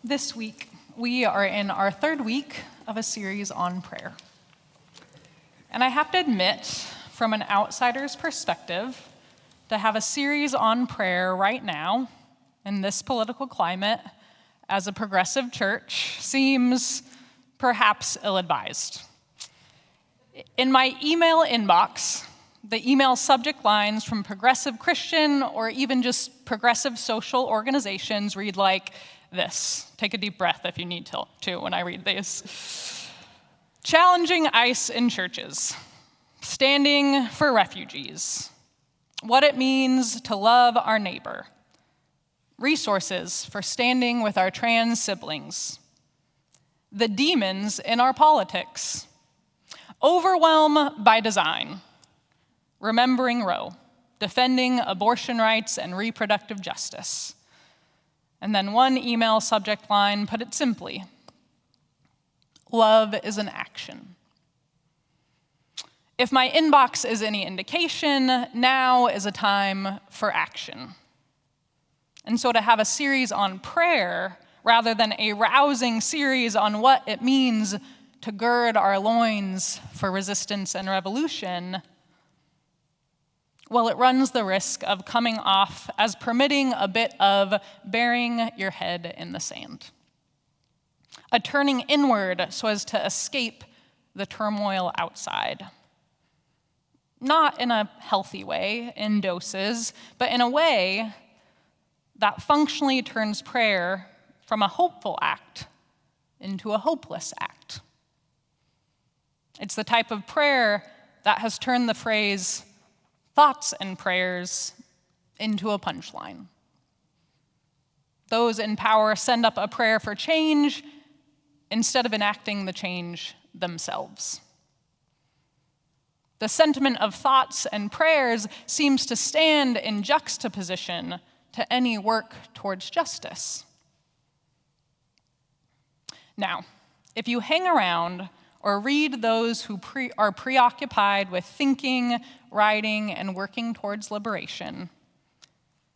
This week, we are in our third week of a series on prayer. And I have to admit, from an outsider's perspective, to have a series on prayer right now, in this political climate, as a progressive church, seems perhaps ill-advised. In my email inbox, the email subject lines from progressive Christian or even just progressive social organizations read like this. Take a deep breath if you need to when I read these. Challenging ICE in churches. Standing for refugees. What it means to love our neighbor. Resources for standing with our trans siblings. The demons in our politics. Overwhelm by design. Remembering Roe. Defending abortion rights and reproductive justice. And then one email subject line put it simply, love is an action. If my inbox is any indication, now is a time for action. And so to have a series on prayer, rather than a rousing series on what it means to gird our loins for resistance and revolution, well, it runs the risk of coming off as permitting a bit of burying your head in the sand. A turning inward so as to escape the turmoil outside. Not in a healthy way, in doses, but in a way that functionally turns prayer from a hopeful act into a hopeless act. It's the type of prayer that has turned the phrase, thoughts and prayers into a punchline. Those in power send up a prayer for change instead of enacting the change themselves. The sentiment of thoughts and prayers seems to stand in juxtaposition to any work towards justice. Now, if you hang around or read those who are preoccupied with thinking, writing, and working towards liberation,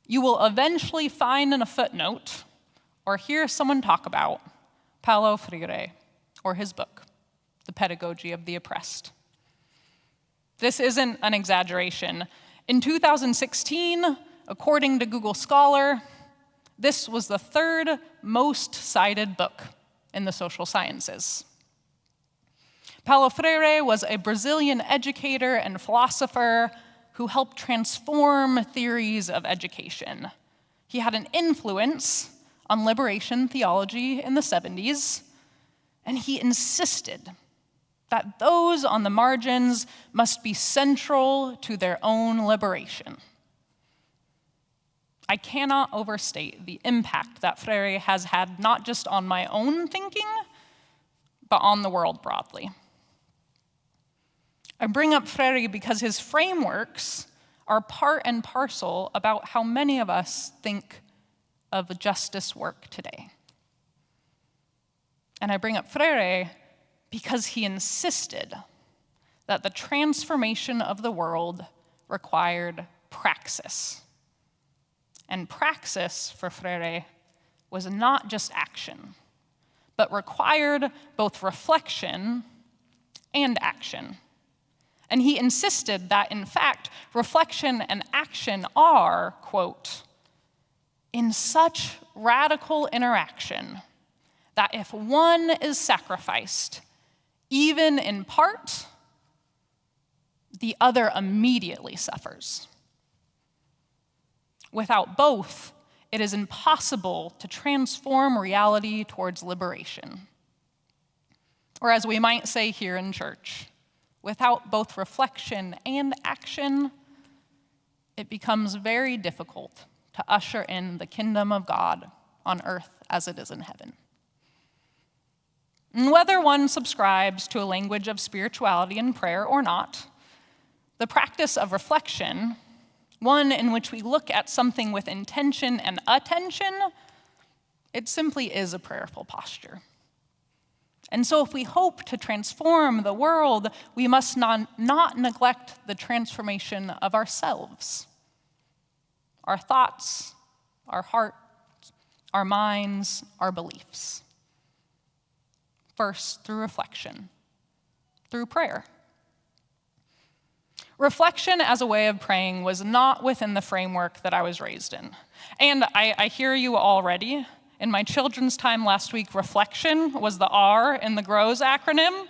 you will eventually find in a footnote or hear someone talk about Paulo Freire or his book, The Pedagogy of the Oppressed. This isn't an exaggeration. In 2016, according to Google Scholar, this was the third most cited book in the social sciences. Paulo Freire was a Brazilian educator and philosopher who helped transform theories of education. He had an influence on liberation theology in the 70s, and he insisted that those on the margins must be central to their own liberation. I cannot overstate the impact that Freire has had not just on my own thinking, but on the world broadly. I bring up Freire because his frameworks are part and parcel about how many of us think of justice work today. And I bring up Freire because he insisted that the transformation of the world required praxis. And praxis for Freire was not just action, but required both reflection and action. And he insisted that, in fact, reflection and action are, quote, in such radical interaction that if one is sacrificed, even in part, the other immediately suffers. Without both, it is impossible to transform reality towards liberation. Or as we might say here in church, without both reflection and action, it becomes very difficult to usher in the kingdom of God on earth as it is in heaven. And whether one subscribes to a language of spirituality and prayer or not, the practice of reflection, one in which we look at something with intention and attention, it simply is a prayerful posture. And so if we hope to transform the world, we must not neglect the transformation of ourselves, our thoughts, our heart, our minds, our beliefs. First, through reflection, through prayer. Reflection as a way of praying was not within the framework that I was raised in. And I hear you already. In my children's time last week, reflection was the R in the GROWS acronym.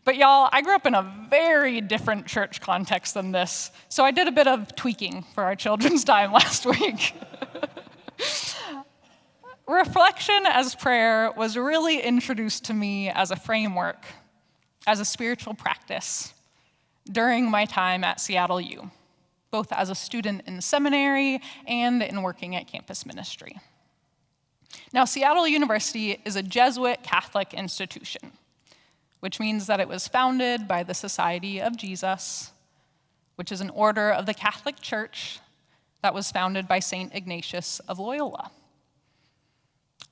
But y'all, I grew up in a very different church context than this, so I did a bit of tweaking for our children's time last week. Reflection as prayer was really introduced to me as a framework, as a spiritual practice, during my time at Seattle U, both as a student in seminary and in working at campus ministry. Now, Seattle University is a Jesuit Catholic institution, which means that it was founded by the Society of Jesus, which is an order of the Catholic Church that was founded by St. Ignatius of Loyola.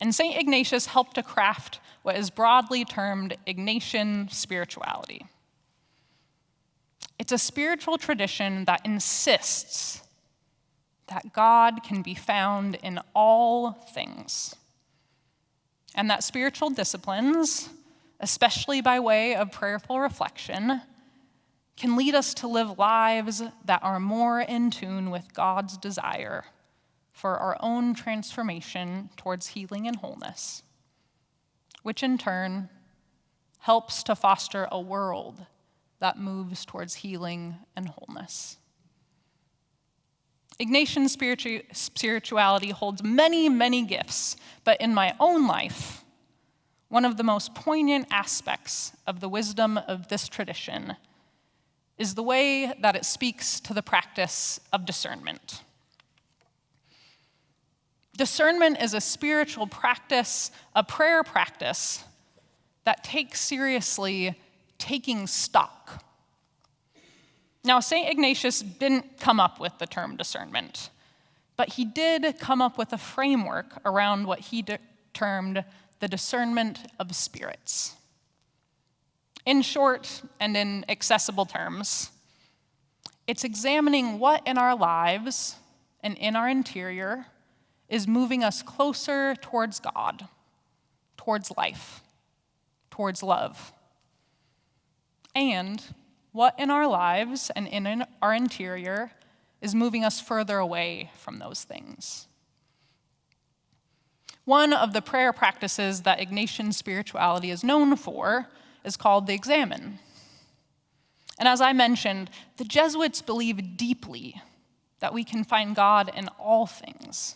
And St. Ignatius helped to craft what is broadly termed Ignatian spirituality. It's a spiritual tradition that insists that God can be found in all things, and that spiritual disciplines, especially by way of prayerful reflection, can lead us to live lives that are more in tune with God's desire for our own transformation towards healing and wholeness, which in turn helps to foster a world that moves towards healing and wholeness. Ignatian spirituality holds many, many gifts, but in my own life, one of the most poignant aspects of the wisdom of this tradition is the way that it speaks to the practice of discernment. Discernment is a spiritual practice, a prayer practice, that takes seriously taking stock. Now, St. Ignatius didn't come up with the term discernment, but he did come up with a framework around what he termed the discernment of spirits. In short, and in accessible terms, it's examining what in our lives and in our interior is moving us closer towards God, towards life, towards love. And what in our lives and in our interior is moving us further away from those things. One of the prayer practices that Ignatian spirituality is known for is called the Examen. And as I mentioned, the Jesuits believe deeply that we can find God in all things.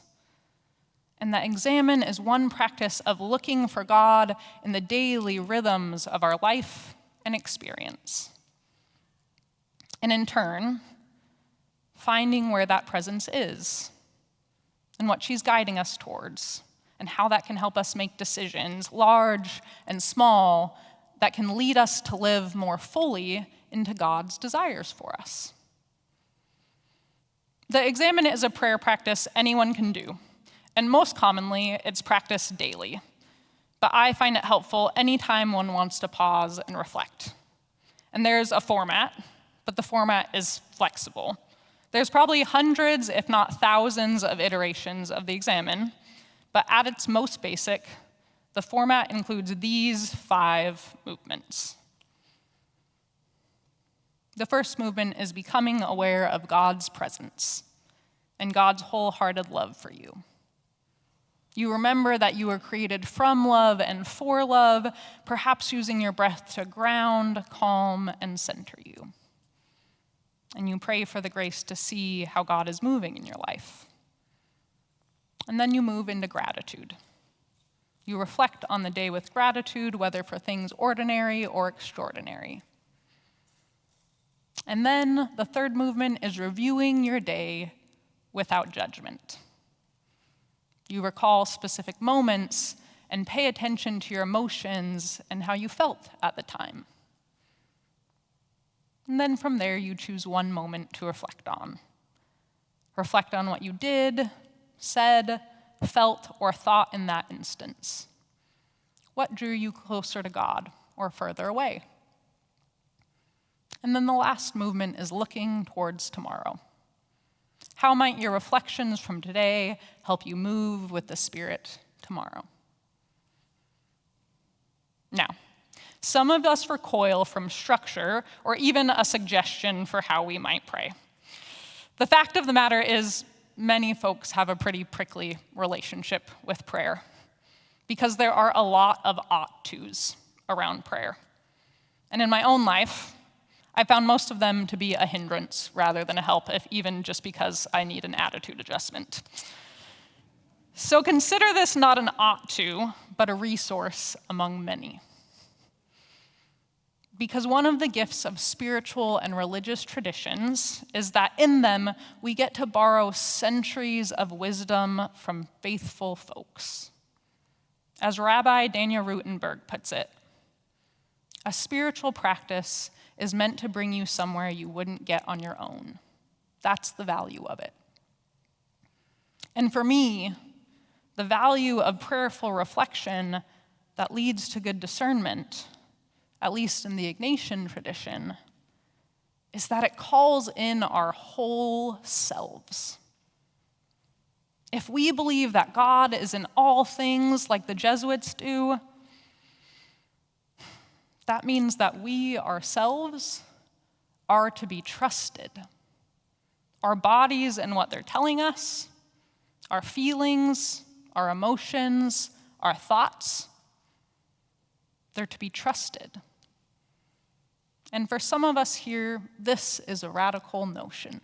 And that Examen is one practice of looking for God in the daily rhythms of our life and experience. And in turn, finding where that presence is and what she's guiding us towards and how that can help us make decisions, large and small, that can lead us to live more fully into God's desires for us. The Examen is a prayer practice anyone can do, and most commonly, it's practiced daily. But I find it helpful anytime one wants to pause and reflect. And there's a format, but the format is flexible. There's probably hundreds, if not thousands, of iterations of the Examen, but at its most basic, the format includes these 5 movements. The first movement is becoming aware of God's presence and God's wholehearted love for you. You remember that you were created from love and for love, perhaps using your breath to ground, calm, and center you. And you pray for the grace to see how God is moving in your life. And then you move into gratitude. You reflect on the day with gratitude, whether for things ordinary or extraordinary. And then the third movement is reviewing your day without judgment. You recall specific moments and pay attention to your emotions and how you felt at the time. And then from there, you choose one moment to reflect on. Reflect on what you did, said, felt, or thought in that instance. What drew you closer to God or further away? And then the last movement is looking towards tomorrow. How might your reflections from today help you move with the Spirit tomorrow? Now, some of us recoil from structure or even a suggestion for how we might pray. The fact of the matter is, many folks have a pretty prickly relationship with prayer because there are a lot of ought-tos around prayer. And in my own life, I found most of them to be a hindrance rather than a help, if even just because I need an attitude adjustment. So consider this not an ought-to, but a resource among many. Because one of the gifts of spiritual and religious traditions is that in them we get to borrow centuries of wisdom from faithful folks. As Rabbi Daniel Rutenberg puts it, a spiritual practice is meant to bring you somewhere you wouldn't get on your own. That's the value of it. And for me, the value of prayerful reflection that leads to good discernment, at least in the Ignatian tradition, is that it calls in our whole selves. If we believe that God is in all things like the Jesuits do, that means that we ourselves are to be trusted. Our bodies and what they're telling us, our feelings, our emotions, our thoughts, they're to be trusted. And for some of us here, this is a radical notion.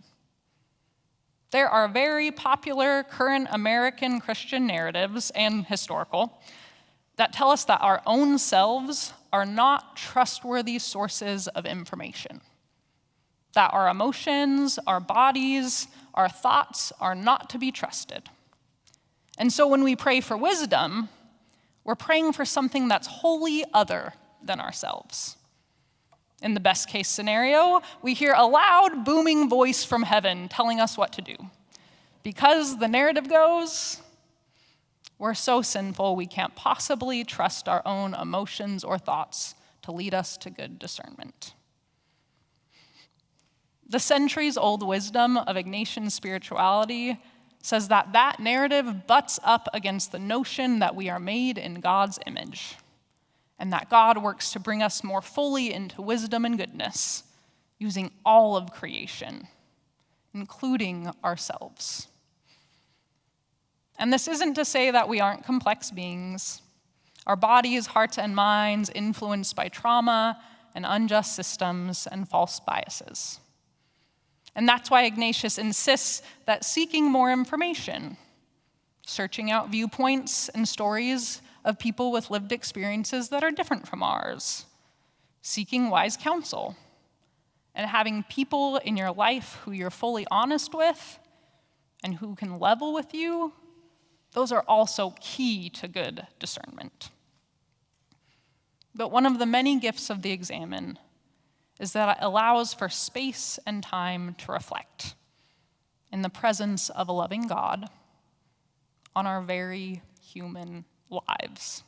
There are very popular current American Christian narratives and historical that tell us that our own selves are not trustworthy sources of information, that our emotions, our bodies, our thoughts are not to be trusted. And so when we pray for wisdom, we're praying for something that's wholly other than ourselves. In the best case scenario, we hear a loud, booming voice from heaven telling us what to do. Because the narrative goes, we're so sinful we can't possibly trust our own emotions or thoughts to lead us to good discernment. The centuries-old wisdom of Ignatian spirituality says that that narrative butts up against the notion that we are made in God's image, and that God works to bring us more fully into wisdom and goodness, using all of creation, including ourselves. And this isn't to say that we aren't complex beings. Our bodies, hearts, and minds influenced by trauma and unjust systems and false biases. And that's why Ignatius insists that seeking more information, searching out viewpoints and stories of people with lived experiences that are different from ours, seeking wise counsel, and having people in your life who you're fully honest with and who can level with you, those are also key to good discernment. But one of the many gifts of the Examen is that it allows for space and time to reflect in the presence of a loving God on our very human lives.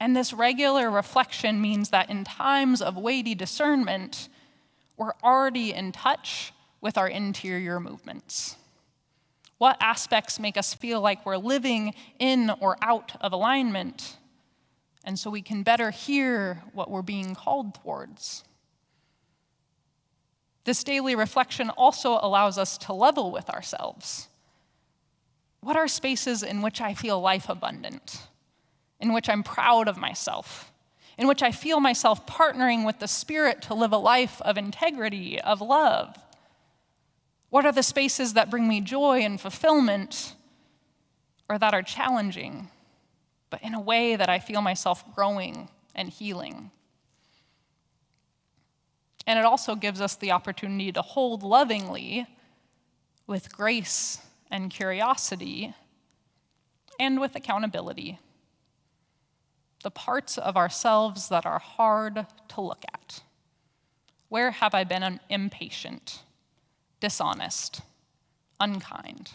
And this regular reflection means that in times of weighty discernment, we're already in touch with our interior movements. What aspects make us feel like we're living in or out of alignment? And so we can better hear what we're being called towards. This daily reflection also allows us to level with ourselves. What are spaces in which I feel life abundant, in which I'm proud of myself, in which I feel myself partnering with the Spirit to live a life of integrity, of love? What are the spaces that bring me joy and fulfillment, or that are challenging, but in a way that I feel myself growing and healing? And it also gives us the opportunity to hold lovingly, with grace and curiosity, and with accountability, the parts of ourselves that are hard to look at. Where have I been impatient, dishonest, unkind?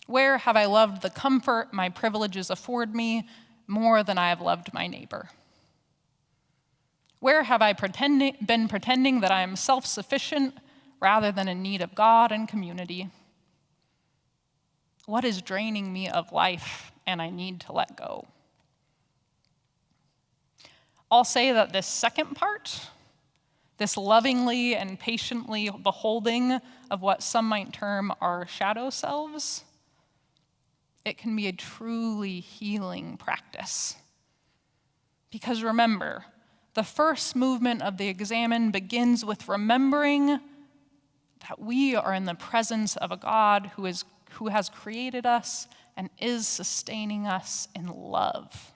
Where have I loved the comfort my privileges afford me more than I have loved my neighbor? Where have I been pretending that I am self-sufficient rather than in need of God and community? What is draining me of life and I need to let go? I'll say that this second part, this lovingly and patiently beholding of what some might term our shadow selves, it can be a truly healing practice. Because remember, the first movement of the examine begins with remembering that we are in the presence of a God who has created us and is sustaining us in love.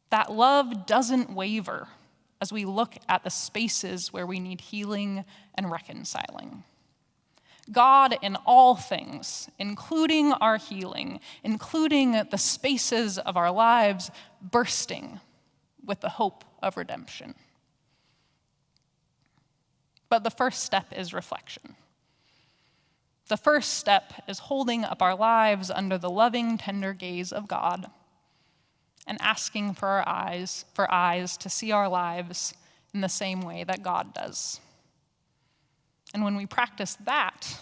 That love doesn't waver as we look at the spaces where we need healing and reconciling. God in all things, including our healing, including the spaces of our lives bursting with the hope of redemption. But the first step is reflection. The first step is holding up our lives under the loving, tender gaze of God and asking for eyes to see our lives in the same way that God does. And when we practice that,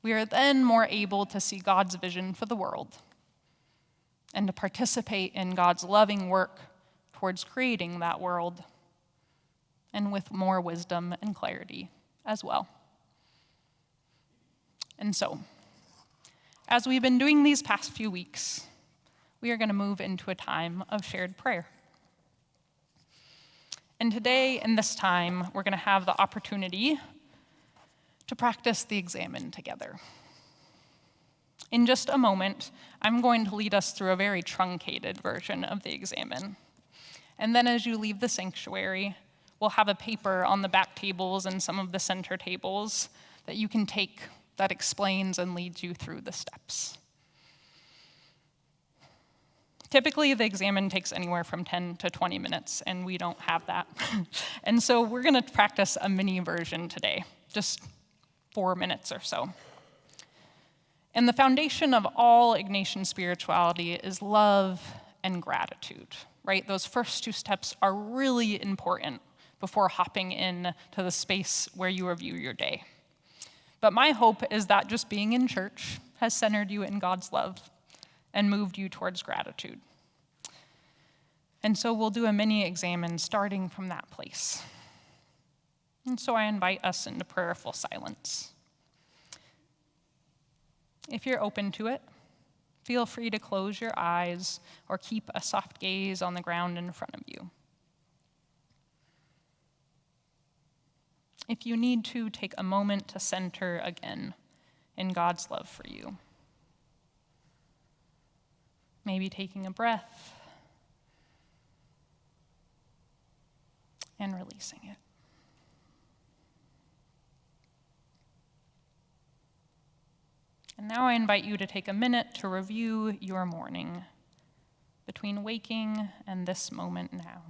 we are then more able to see God's vision for the world and to participate in God's loving work towards creating that world, and with more wisdom and clarity as well. And so, as we've been doing these past few weeks, we are going to move into a time of shared prayer. And today, in this time, we're going to have the opportunity to practice the examine together. In just a moment, I'm going to lead us through a very truncated version of the examine. And then as you leave the sanctuary, we'll have a paper on the back tables and some of the center tables that you can take that explains and leads you through the steps. Typically, the examine takes anywhere from 10 to 20 minutes, and we don't have that. And so we're going to practice a mini version today, just 4 minutes or so. And the foundation of all Ignatian spirituality is love and gratitude, right? Those first two steps are really important before hopping in to the space where you review your day. But my hope is that just being in church has centered you in God's love and moved you towards gratitude. And so we'll do a mini examine starting from that place. And so I invite us into prayerful silence. If you're open to it, feel free to close your eyes or keep a soft gaze on the ground in front of you. If you need to, take a moment to center again in God's love for you. Maybe taking a breath and releasing it. And now I invite you to take a minute to review your morning between waking and this moment now.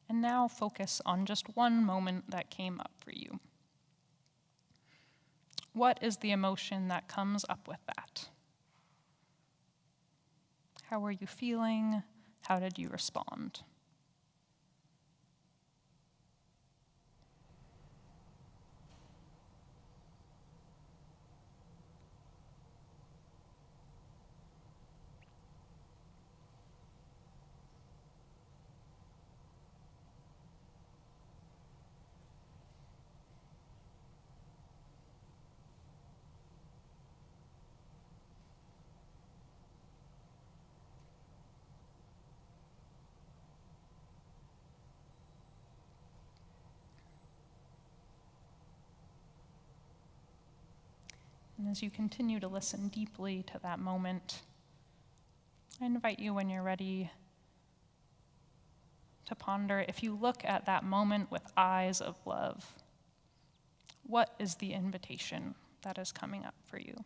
And now focus on just one moment that came up for you. What is the emotion that comes up with that? How were you feeling? How did you respond? as you continue to listen deeply to that moment, I invite you, when you're ready, to ponder, if you look at that moment with eyes of love, what is the invitation that is coming up for you?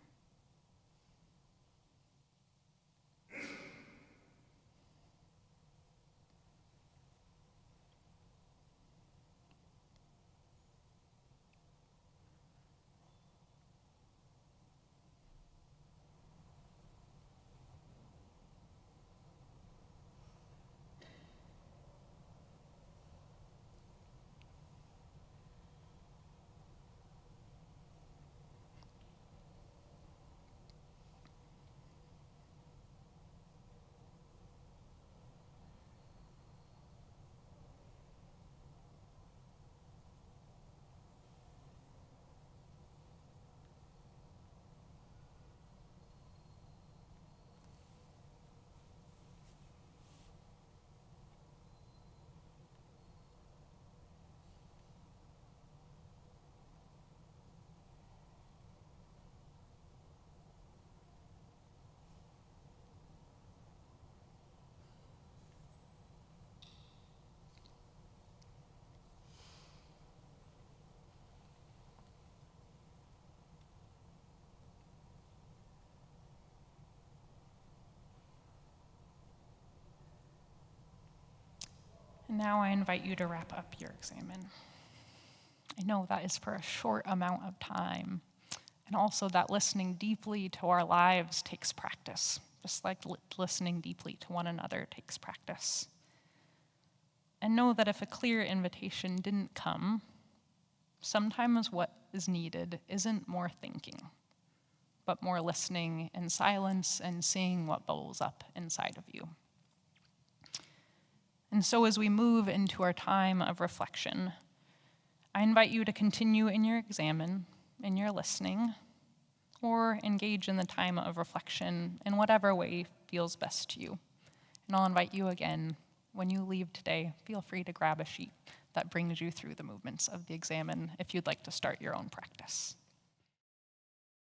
And now I invite you to wrap up your examen. I know that is for a short amount of time, and also that listening deeply to our lives takes practice, just like listening deeply to one another takes practice. And know that if a clear invitation didn't come, sometimes what is needed isn't more thinking, but more listening in silence and seeing what bubbles up inside of you. And so as we move into our time of reflection, I invite you to continue in your examen, in your listening, or engage in the time of reflection in whatever way feels best to you. And I'll invite you again, when you leave today, feel free to grab a sheet that brings you through the movements of the examen if you'd like to start your own practice.